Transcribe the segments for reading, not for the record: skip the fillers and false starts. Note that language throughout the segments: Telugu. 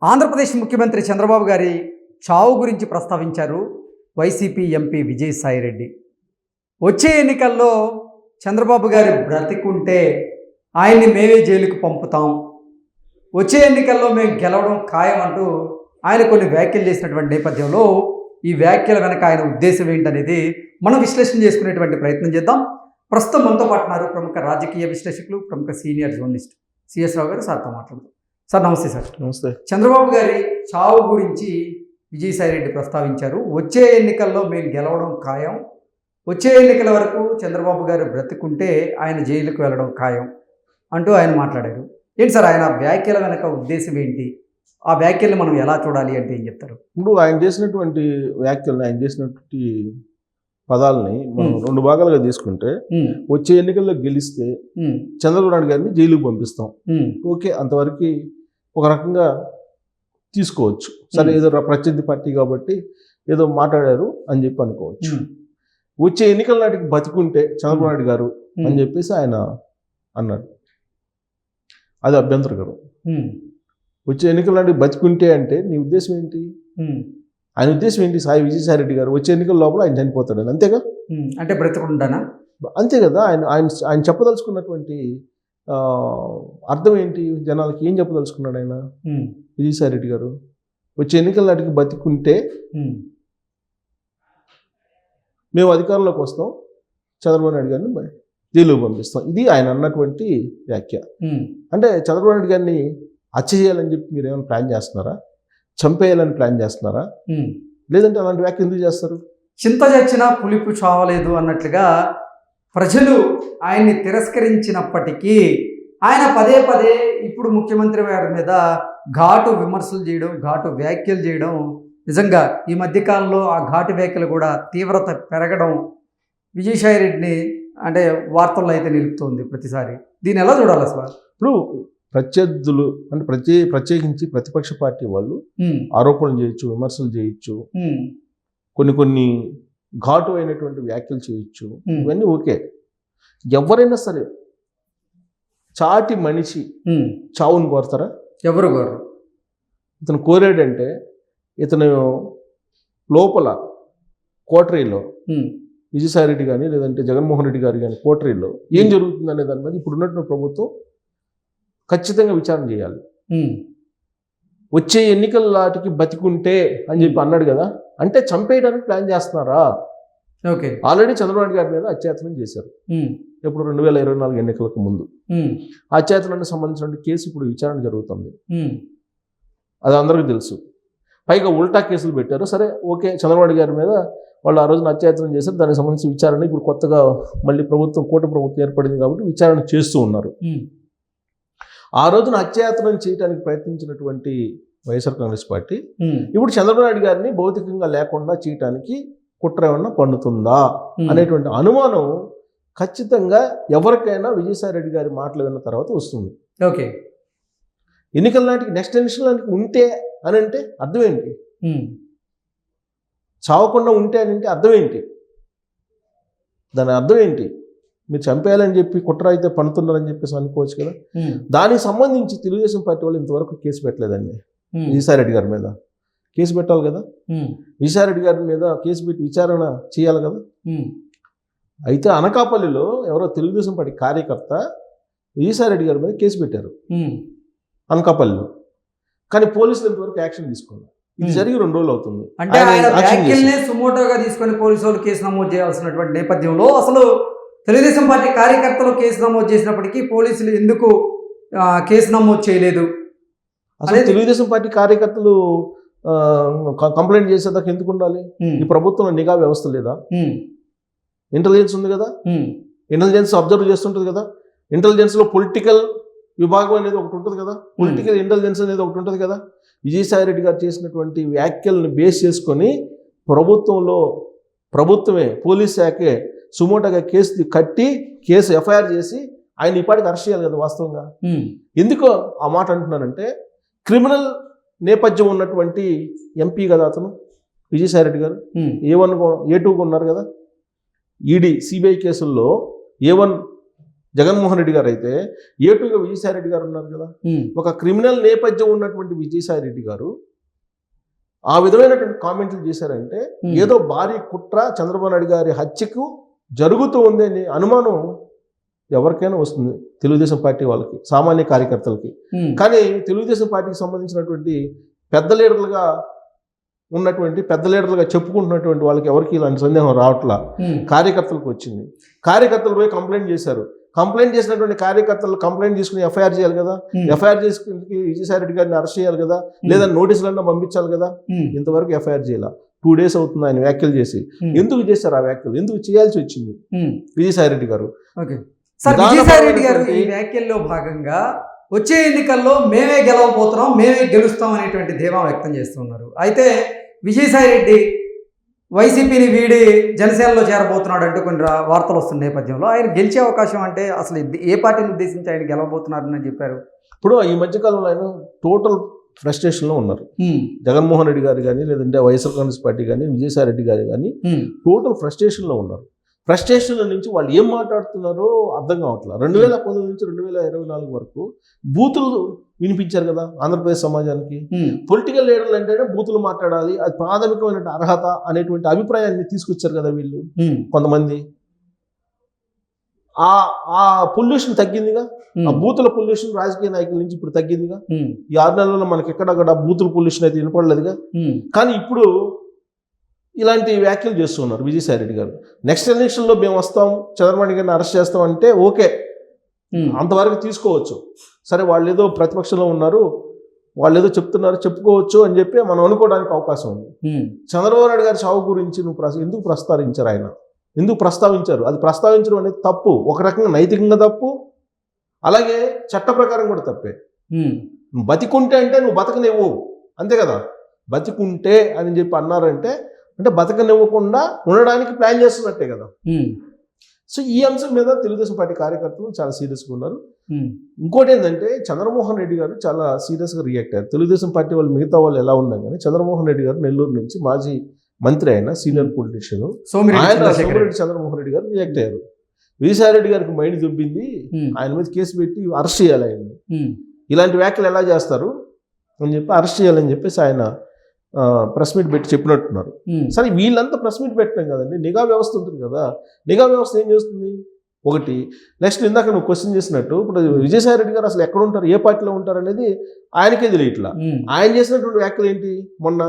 ఆంధ్రప్రదేశ్ ముఖ్యమంత్రి చంద్రబాబు గారి చావు గురించి ప్రస్తావించారు వైసీపీ ఎంపీ విజయసాయిరెడ్డి. వచ్చే ఎన్నికల్లో చంద్రబాబు గారు బ్రతికుంటే ఆయన్ని మేమే జైలుకు పంపుతాం, వచ్చే ఎన్నికల్లో మేము గెలవడం ఖాయం అంటూ ఆయన కొన్ని వ్యాఖ్యలు చేసినటువంటి నేపథ్యంలో ఈ వ్యాఖ్యల వెనక ఆయన ఉద్దేశం ఏంటనేది మనం విశ్లేషణ చేసుకునేటువంటి ప్రయత్నం చేద్దాం. ప్రస్తుతం మనతో పాటున్నారు ప్రముఖ రాజకీయ విశ్లేషకులు, ప్రముఖ సీనియర్ జర్నలిస్ట్ సిఎస్ రావు గారు. సార్తో మాట్లాడుతాం. సార్ నమస్తే. సార్ నమస్తే. చంద్రబాబు గారి చావు గురించి విజయసాయిరెడ్డి ప్రస్తావించారు. వచ్చే ఎన్నికల్లో మేము గెలవడం ఖాయం, వచ్చే ఎన్నికల వరకు చంద్రబాబు గారు బ్రతుకుంటే ఆయన జైలుకు వెళ్ళడం ఖాయం అంటూ ఆయన మాట్లాడారు. ఏంటి సార్ ఆయన వ్యాఖ్యల వెనక ఉద్దేశం ఏంటి? ఆ వ్యాఖ్యల్ని మనం ఎలా చూడాలి అంటే ఏం చెప్తారు? ఇప్పుడు ఆయన చేసినటువంటి వ్యాఖ్యలను, ఆయన చేసినటువంటి పదాలని మనం రెండు భాగాలుగా తీసుకుంటే, వచ్చే ఎన్నికల్లో గెలిస్తే చంద్రబాబు నాయుడు గారిని జైలుకు పంపిస్తాం, ఓకే, అంతవరకు ఒక రకంగా తీసుకోవచ్చు. సరే, ఏదో ప్రత్యర్థి పార్టీ కాబట్టి ఏదో మాట్లాడారు అని చెప్పి అనుకోవచ్చు. వచ్చే ఎన్నికల నాటికి బతికుంటే చంద్రబాబు నాయుడు గారు అని చెప్పేసి ఆయన అన్నాడు. అది అభ్యంతరకరం. వచ్చే ఎన్నికల నాటికి బతికుంటే అంటే నీ ఉద్దేశం ఏంటి? ఆయన ఉద్దేశం ఏంటి? విజయసాయిరెడ్డి గారు వచ్చే ఎన్నికల లోపల ఆయన చనిపోతాడు, అంతేగా? అంటే బ్రతకుంటానా? అంతే కదా. ఆయన ఆయన ఆయన చెప్పదలుచుకున్నటువంటి అర్థం ఏంటి? జనాలకి ఏం చెప్పదలుచుకున్నాడు ఆయన? విజయసాయిరెడ్డి గారు వచ్చే ఎన్నికల నాటికి బతికుంటే మేము అధికారంలోకి వస్తాం, చంద్రబాబు నాయుడు గారిని జైలుకు పంపిస్తాం. ఇది ఆయన అన్నటువంటి వ్యాఖ్య. అంటే చంద్రబాబు నాయుడు గారిని హత్య చేయాలని చెప్పి మీరు ఏమైనా ప్లాన్ చేస్తున్నారా? చంపేయాలని ప్లాన్ చేస్తున్నారా? లేదంటే అలాంటి వ్యాఖ్య ఎందుకు చేస్తారు? చింత చచ్చినా పులిపు చావలేదు అన్నట్లుగా ప్రజలు ఆయన్ని తిరస్కరించినప్పటికీ ఆయన పదే పదే ఇప్పుడు ముఖ్యమంత్రి గారి మీద ఘాటు విమర్శలు చేయడం, ఘాటు వ్యాఖ్యలు చేయడం, నిజంగా ఈ మధ్యకాలంలో ఆ ఘాటు వ్యాఖ్యలు కూడా తీవ్రత పెరగడం విజయసాయిరెడ్డిని అంటే వార్తల్లో అయితే నిలుపుతోంది ప్రతిసారి. దీన్ని ఎలా చూడాలి అసలు? ఇప్పుడు ప్రత్యర్థులు అంటే ప్రత్యేకించి ప్రతిపక్ష పార్టీ వాళ్ళు ఆరోపణలు చేయొచ్చు, విమర్శలు చేయొచ్చు, కొన్ని ఘాటు అయినటువంటి వ్యాఖ్యలు చేయొచ్చు, ఇవన్నీ ఓకే. ఎవరైనా సరే చాటి మనిషి చావును కోరుతారా? ఎవరు కోరరు. ఇతను కోరాడంటే ఇతను లోపల కోటరీలో విజయసాయిరెడ్డి కానీ లేదంటే జగన్మోహన్ రెడ్డి గారు కానీ కోటరీలో ఏం జరుగుతుంది అనే దాని మీద ఇప్పుడు ఉన్నటువంటి ప్రభుత్వం ఖచ్చితంగా విచారణ చేయాలి. వచ్చే ఎన్నికల నాటికి బతికుంటే అని చెప్పి అన్నాడు కదా, అంటే చంపేయడానికి ప్లాన్ చేస్తున్నారా? ఓకే, ఆల్రెడీ చంద్రబాబు గారి మీద అత్యాచారం చేశారు ఇప్పుడు 2024 ఎన్నికలకు ముందు. ఆ అత్యాచారానికి సంబంధించిన కేసు ఇప్పుడు విచారణ జరుగుతుంది, అది అందరికీ తెలుసు. పైగా ఉల్టా కేసులు పెట్టారు. సరే, ఓకే, చంద్రబాబు గారి మీద వాళ్ళు ఆ రోజున అత్యాచారం చేశారు, దానికి సంబంధించిన విచారణ ఇప్పుడు కొత్తగా మళ్ళీ కూటమి ప్రభుత్వం ఏర్పడింది కాబట్టి విచారణ చేస్తూ ఉన్నారు. ఆ రోజున అత్యాచారం చేయడానికి ప్రయత్నించినటువంటి వైఎస్ఆర్ కాంగ్రెస్ పార్టీ ఇప్పుడు చంద్రబాబు నాయుడు గారిని భౌతికంగా లేకుండా చేయడానికి కుట్ర ఏమన్నా పన్నుతుందా అనేటువంటి అనుమానం ఖచ్చితంగా ఎవరికైనా విజయసాయిరెడ్డి గారి మాటలు విన్న తర్వాత వస్తుంది. ఓకే, ఎన్నికల నాటికి నెక్స్ట్ ఎలక్షన్ నాటికి ఉంటే అని అంటే అర్థం ఏంటి? చావకుండా ఉంటే అని అంటే అర్థం ఏంటి? దాని అర్థం ఏంటి? మీరు చంపేయాలని చెప్పి కుట్ర అయితే పన్నుతున్నారని చెప్పేసి అనుకోవచ్చు కదా. దానికి సంబంధించి తెలుగుదేశం పార్టీ వాళ్ళు ఇంతవరకు కేసు పెట్టలేదండి విజయసాయిరెడ్డి గారి మీద. కేసు పెట్టాలి కదా, విజయసాయిరెడ్డి గారి మీద కేసు పెట్టి విచారణ చేయాలి కదా. అయితే అనకాపల్లిలో ఎవరో తెలుగుదేశం పార్టీ కార్యకర్త విజయసాయిరెడ్డి గారి మీద కేసు పెట్టారు అనకాపల్లిలో, కానీ పోలీసులు ఇంతవరకు యాక్షన్ తీసుకోవాలి. ఇది జరిగి 2 రోజులు అవుతుంది. అంటే ఆయన వ్యాఖ్యల్ని సుమోటోగా తీసుకొని పోలీసు వాళ్ళు కేసు నమోదు చేయాల్సినటువంటి నేపథ్యంలో అసలు తెలుగుదేశం పార్టీ కార్యకర్తలు కేసు నమోదు చేసినప్పటికీ పోలీసులు ఎందుకు కేసు నమోదు చేయలేదు? అసలు తెలుగుదేశం పార్టీ కార్యకర్తలు కంప్లైంట్ చేసేదాకా ఎందుకు ఉండాలి? ఈ ప్రభుత్వంలో నిఘా వ్యవస్థ లేదా? ఇంటెలిజెన్స్ ఉంది కదా, ఇంటెలిజెన్స్ అబ్జర్వ్ చేస్తుంటుంది కదా, ఇంటెలిజెన్స్లో పొలిటికల్ విభాగం అనేది ఒకటి ఉంటుంది కదా, పొలిటికల్ ఇంటెలిజెన్స్ అనేది ఒకటి ఉంటుంది కదా. విజయసాయిరెడ్డి గారు చేసినటువంటి వ్యాఖ్యలను బేస్ చేసుకొని ప్రభుత్వమే పోలీస్ శాఖే సుమోటోగా కేసు కట్టి ఎఫ్ఐఆర్ చేసి ఆయన ఇప్పటికి అరెస్ట్ చేయాలి కదా వాస్తవంగా. ఎందుకో ఆ మాట అంటున్నానంటే, క్రిమినల్ నేపథ్యం ఉన్నటువంటి ఎంపీ కదా అతను విజయసాయిరెడ్డి గారు. A1 A2 ఉన్నారు కదా. ఈడీ సిబిఐ కేసుల్లో A1 జగన్మోహన్ రెడ్డి గారు అయితే ఏటుగా విజయసాయి రెడ్డి గారు ఉన్నారు కదా. ఒక క్రిమినల్ నేపథ్యం ఉన్నటువంటి విజయసాయి రెడ్డి గారు ఆ విధమైనటువంటి కామెంట్లు చేశారంటే ఏదో భారీ కుట్ర చంద్రబాబు నాయుడు గారి హత్యకు జరుగుతూ ఉంది అనే అనుమానం ఎవరికైనా వస్తుంది, తెలుగుదేశం పార్టీ వాళ్ళకి, సామాన్య కార్యకర్తలకి. కానీ తెలుగుదేశం పార్టీకి సంబంధించినటువంటి పెద్ద లీడర్లుగా చెప్పుకుంటున్నటువంటి వాళ్ళకి ఎవరికి ఇలాంటి సందేహం రావట్లా. కార్యకర్తలకు వచ్చింది. కార్యకర్తలు పోయి కంప్లైంట్ చేశారు. కంప్లైంట్ చేసినటువంటి కార్యకర్తలు కంప్లైంట్ తీసుకుని ఎఫ్ఐఆర్ చేయాలి కదా. ఎఫ్ఐఆర్ చేసుకుని విజయసాయి రెడ్డి గారిని అరెస్ట్ చేయాలి కదా, లేదా నోటీసులన్నా పంపించాలి కదా. ఇంతవరకు ఎఫ్ఐఆర్ చేయాలి. 2 days అవుతుంది ఆయన వ్యాఖ్యలు చేసి. ఎందుకు చేశారు ఆ వ్యాఖ్యలు? ఎందుకు చేయాల్సి వచ్చింది విజయసాయి రెడ్డి గారు? విజయసాయి రెడ్డి గారు ఈ వ్యాఖ్యల్లో భాగంగా వచ్చే ఎన్నికల్లో మేమే గెలవబోతున్నాం, మేమే గెలుస్తాం అనేటువంటి ధీమా వ్యక్తం చేస్తున్నారు. అయితే విజయసాయి రెడ్డి వైసీపీని వీడి జనసేనలో చేరబోతున్నాడు అంటూ కొన్ని వార్తలు వస్తున్న నేపథ్యంలో ఆయన గెలిచే అవకాశం అంటే అసలు ఏ పార్టీని ఉద్దేశించి ఆయన గెలవబోతున్నారని చెప్పారు? ఇప్పుడు ఈ మధ్యకాలంలో ఆయన టోటల్ ఫ్రస్ట్రేషన్లో ఉన్నారు. జగన్మోహన్ రెడ్డి గారు కానీ, లేదంటే వైఎస్ఆర్ కాంగ్రెస్ పార్టీ కానీ, విజయసాయి రెడ్డి గారు కానీ టోటల్ ఫ్రస్ట్రేషన్లో ఉన్నారు. ఫ్రస్ట్రేషన్ నుంచి వాళ్ళు ఏం మాట్లాడుతున్నారో అర్థం కావట్లేదు. 2019 నుంచి 2024 వరకు బూతులు వినిపించారు కదా ఆంధ్రప్రదేశ్ సమాజానికి. పొలిటికల్ లీడర్లు అంటేనే బూతులు మాట్లాడాలి, అది ప్రాథమికమైన అర్హత అనేటువంటి అభిప్రాయాన్ని తీసుకొచ్చారు కదా వీళ్ళు కొంతమంది. ఆ పొల్యూషన్ తగ్గిందిగా, ఆ బూతుల పొల్యూషన్ రాజకీయ నాయకుల నుంచి ఇప్పుడు తగ్గిందిగా. ఈ 6 నెలల్లో మనకి ఎక్కడక్కడ బూతుల పొల్యూషన్ అయితే వినపడలేదుగా. కానీ ఇప్పుడు ఇలాంటి వ్యాఖ్యలు చేస్తున్నారు విజయసాయి రెడ్డి గారు. నెక్స్ట్ ఎలక్షన్లో మేము వస్తాం, చంద్రబాబు నాయుడు గారిని అరెస్ట్ చేస్తాం అంటే ఓకే, అంతవరకు తీసుకోవచ్చు. సరే, వాళ్ళు ఏదో ప్రతిపక్షంలో ఉన్నారు, వాళ్ళు ఏదో చెప్తున్నారు, చెప్పుకోవచ్చు అని చెప్పి మనం అనుకోవడానికి అవకాశం ఉంది. చంద్రబాబు నాయుడు గారి చావు గురించి ఎందుకు ప్రస్తావించారు? ఆయన ఎందుకు ప్రస్తావించారు? అది ప్రస్తావించడం అనేది తప్పు, ఒక రకంగా నైతికంగా తప్పు, అలాగే చట్ట ప్రకారం కూడా తప్పే. నువ్వు బతికుంటే అంటే నువ్వు బతకనివ్వు, అంతే కదా. బతికుంటే అని చెప్పి అన్నారంటే అంటే బతకనివ్వకుండా ఉండడానికి ప్లాన్ చేస్తున్నట్టే కదా. సో ఈ అంశం మీద తెలుగుదేశం పార్టీ కార్యకర్తలు చాలా సీరియస్గా ఉన్నారు. ఇంకోటి ఏంటంటే చంద్రమోహన్ రెడ్డి గారు చాలా సీరియస్గా రియాక్ట్ అయ్యారు. తెలుగుదేశం పార్టీ వాళ్ళు మిగతా వాళ్ళు ఎలా ఉన్నా కానీ చంద్రమోహన్ రెడ్డి గారు నెల్లూరు నుంచి మాజీ మంత్రి అయిన సీనియర్ పొలిటీషియన్ సోమిరెడ్డి చంద్రమోహన్ రెడ్డి గారు రియాక్ట్ అయ్యారు. విజయసాయి రెడ్డి గారికి మైండ్ దుబ్బింది, ఆయన మీద కేసు పెట్టి అరెస్ట్ చేయాలి, ఆయన్ని ఇలాంటి వ్యాఖ్యలు ఎలా చేస్తారు అని చెప్పి అరెస్ట్ చేయాలని చెప్పేసి ఆయన ప్రెస్ మీట్ పెట్టి చెప్పినట్టున్నారు. సరే, వీళ్ళంతా ప్రెస్ మీట్ పెట్టడం కదండి, నిఘా వ్యవస్థ ఉంటుంది కదా. నిఘా వ్యవస్థ ఏం చేస్తుంది? ఒకటి. నెక్స్ట్ ఇందాక నువ్వు క్వశ్చన్ చేసినట్టు ఇప్పుడు విజయసాయి రెడ్డి గారు అసలు ఎక్కడ ఉంటారు, ఏ పార్టీలో ఉంటారు అనేది ఆయనకే తెలియట్లా. ఆయన చేసినటువంటి వ్యాఖ్యలు ఏంటి? మొన్న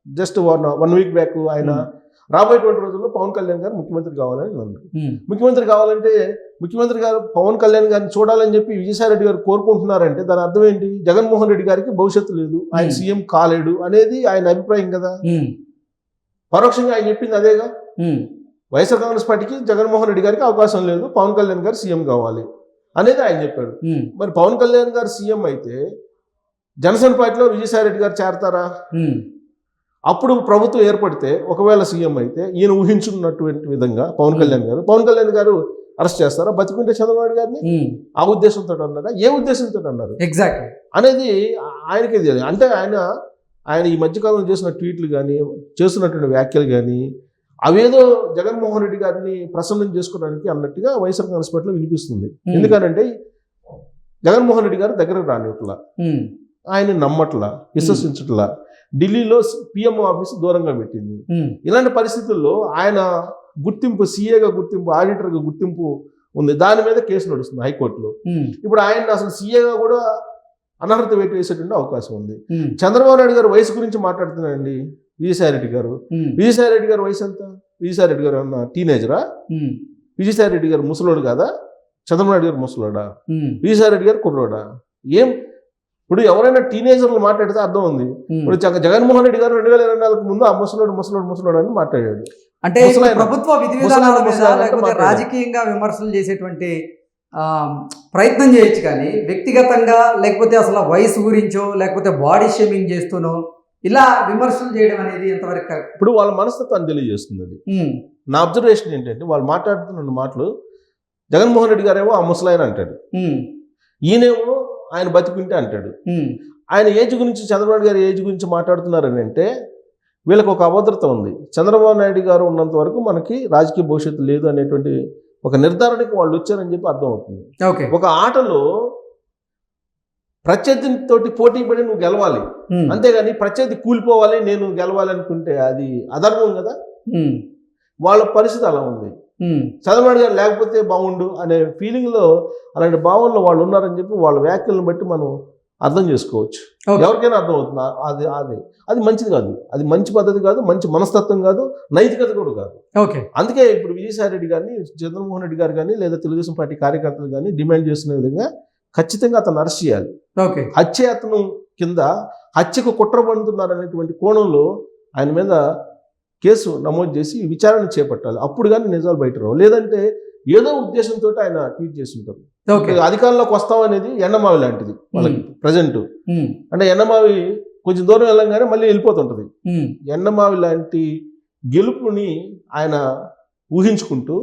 జస్ట్ 1 week బ్యాక్ ఆయన రాబోయేటువంటి రోజుల్లో పవన్ కళ్యాణ్ గారు ముఖ్యమంత్రి కావాలని అన్నారు. ముఖ్యమంత్రి కావాలంటే ముఖ్యమంత్రి గారు పవన్ కళ్యాణ్ గారిని చూడాలని చెప్పి విజయసాయి రెడ్డి గారు కోరుకుంటున్నారంటే దాని అర్థం ఏంటి? జగన్మోహన్ రెడ్డి గారికి భవిష్యత్తు లేదు, ఆయన సీఎం కాలేడు అనేది ఆయన అభిప్రాయం కదా. పరోక్షంగా ఆయన చెప్పింది అదేగా. వైఎస్ఆర్ కాంగ్రెస్ పార్టీకి జగన్మోహన్ రెడ్డి గారికి అవకాశం లేదు, పవన్ కళ్యాణ్ గారు సీఎం కావాలి అనేది ఆయన చెప్పాడు. మరి పవన్ కళ్యాణ్ గారు సీఎం అయితే జనసేన పార్టీలో విజయసాయి రెడ్డి గారు చేరతారా? అప్పుడు ప్రభుత్వం ఏర్పడితే ఒకవేళ సీఎం అయితే ఈయన ఊహించుకున్నటువంటి విధంగా పవన్ కళ్యాణ్ గారు అరెస్ట్ చేస్తారా? బతికుంటే చంద్రబాబు నాయుడు గారిని ఆ ఉద్దేశంతో అన్నారా? ఏ ఉద్దేశంతో అన్నారు ఎగ్జాక్ట్లీ అనేది ఆయనకే తెలియదు. అంటే ఆయన ఈ మధ్యకాలంలో చేసిన ట్వీట్లు కానీ, చేస్తున్నటువంటి వ్యాఖ్యలు కానీ అవేదో జగన్మోహన్ రెడ్డి గారిని ప్రసన్నం చేసుకోవడానికి అన్నట్టుగా వైఎస్ఆర్ కాంగ్రెస్ పార్టీలో వినిపిస్తుంది. ఎందుకంటే జగన్మోహన్ రెడ్డి గారు దగ్గరకు రానిట్లా, ఆయన నమ్మట్లా, విశ్వసించట్లా, ఢిల్లీలో పిఎం ఆఫీస్ దూరంగా పెట్టింది. ఇలాంటి పరిస్థితుల్లో ఆయన గుర్తింపు, సీఏగా గుర్తింపు, ఆడిటర్గా గుర్తింపు ఉంది, దాని మీద కేసు నడుస్తుంది హైకోర్టులో. ఇప్పుడు ఆయన అసలు సీఏగా కూడా అనర్హత వేసేటువంటి అవకాశం ఉంది. చంద్రబాబు నాయుడు గారు వయసు గురించి మాట్లాడుతున్నారండి విజయసాయి రెడ్డి గారు. విజయసాయి రెడ్డి గారు వయసు ఎంత? విజయసాయి రెడ్డి గారు ఏమన్నా టీనేజరా? విజయసాయి రెడ్డి గారు ముసలోడు కాదా? చంద్రబాబు నాయుడు గారు ముసలోడా? విజయసాయి రెడ్డి గారు కుర్రోడా? ఏం ఇప్పుడు ఎవరైనా టీనేజర్లు మాట్లాడితే అర్థం ఉంది. ఇప్పుడు జగన్మోహన్ రెడ్డి గారు 2024 ముందు ఆ ముసలోడు అని మాట్లాడాడు. అంటే ప్రభుత్వ విధి విధానాల మీద లేకపోతే రాజకీయంగా విమర్శలు చేసేటువంటి ప్రయత్నం చేయొచ్చు, కానీ వ్యక్తిగతంగా లేకపోతే అసలు వయసు గురించో లేకపోతే బాడీ షేమింగ్ చేస్తూనో ఇలా విమర్శలు చేయడం అనేది ఎంతవరకు కరెక్ట్? ఇప్పుడు వాళ్ళ మనస్తత్వాన్ని తెలియజేస్తుంది. అది నా అబ్జర్వేషన్ ఏంటంటే వాళ్ళు మాట్లాడుతున్న మాటలు, జగన్మోహన్ రెడ్డి గారేమో ఆ ముసలాయన అంటాడు, ఈయనేమో ఆయన బతికుంటే అంటాడు. ఆయన ఏజ్ గురించి, చంద్రబాబు గారి ఏజ్ గురించి మాట్లాడుతున్నారని అంటే వీళ్ళకి ఒక అభద్రత ఉంది. చంద్రబాబు నాయుడు గారు ఉన్నంత వరకు మనకి రాజకీయ భవిష్యత్తు లేదు అనేటువంటి ఒక నిర్ధారణకి వాళ్ళు వచ్చారని చెప్పి అర్థం అవుతుంది. ఓకే. ఒక ఆటలో ప్రత్యర్థితోటి పోటీ పడి నువ్వు గెలవాలి, అంతేగాని ప్రత్యర్థి కూలిపోవాలి నేను గెలవాలి అనుకుంటే అది అధర్మం కదా. వాళ్ళ పరిస్థితి అలా ఉంది. చంద్రబాబు గారు లేకపోతే బాగుండు అనే ఫీలింగ్లో, అలాంటి భావనలో వాళ్ళు ఉన్నారని చెప్పి వాళ్ళ వ్యాఖ్యలను బట్టి మనం అర్థం చేసుకోవచ్చు. ఎవరికైనా అర్థం అవుతుంది. అది అది అది మంచిది కాదు, అది మంచి పద్ధతి కాదు, మంచి మనస్తత్వం కాదు, నైతికత కూడా కాదు. ఓకే. అందుకే ఇప్పుడు విజయసాయి రెడ్డి గారిని, జగన్మోహన్ రెడ్డి గారు కానీ, లేదా తెలుగుదేశం పార్టీ కార్యకర్తలు కానీ డిమాండ్ చేస్తున్న విధంగా ఖచ్చితంగా అతను అరెస్ట్ చేయాలి. ఓకే. హత్యాయత్నం కింద హత్యకు కుట్ర పడుతున్నారనేటువంటి కోణంలో ఆయన మీద కేసు నమోదు చేసి విచారణ చేపట్టాలి. అప్పుడు కానీ నిజాలు బయట రావు. లేదంటే ఏదో ఉద్దేశంతో ఆయన ట్వీట్ చేసి ఉంటారు. అధికారంలోకి వస్తామనేది ఎండమావి లాంటిది వాళ్ళకి ప్రజెంట్. అంటే ఎండమావి కొంచెం దూరం వెళ్ళంగానే మళ్ళీ వెళ్ళిపోతుంటది. ఎండమావి లాంటి గెలుపుని ఆయన ఊహించుకుంటూ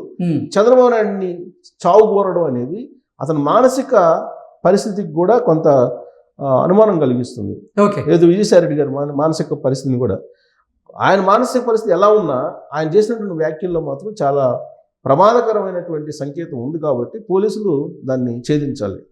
చంద్రబాబు నాయుడిని చావు కోరడం అనేది అతని మానసిక పరిస్థితికి కూడా కొంత అనుమానం కలిగిస్తుంది. ఏదో విజయసాయి రెడ్డి గారి మానసిక పరిస్థితిని కూడా, ఆయన మానసిక పరిస్థితి ఎలా ఉన్నా ఆయన చేసినటువంటి వ్యాఖ్యల్లో మాత్రం చాలా ప్రమాదకరమైనటువంటి సంకేతం ఉంది. కాబట్టి పోలీసులు దాన్ని ఛేదించాలి.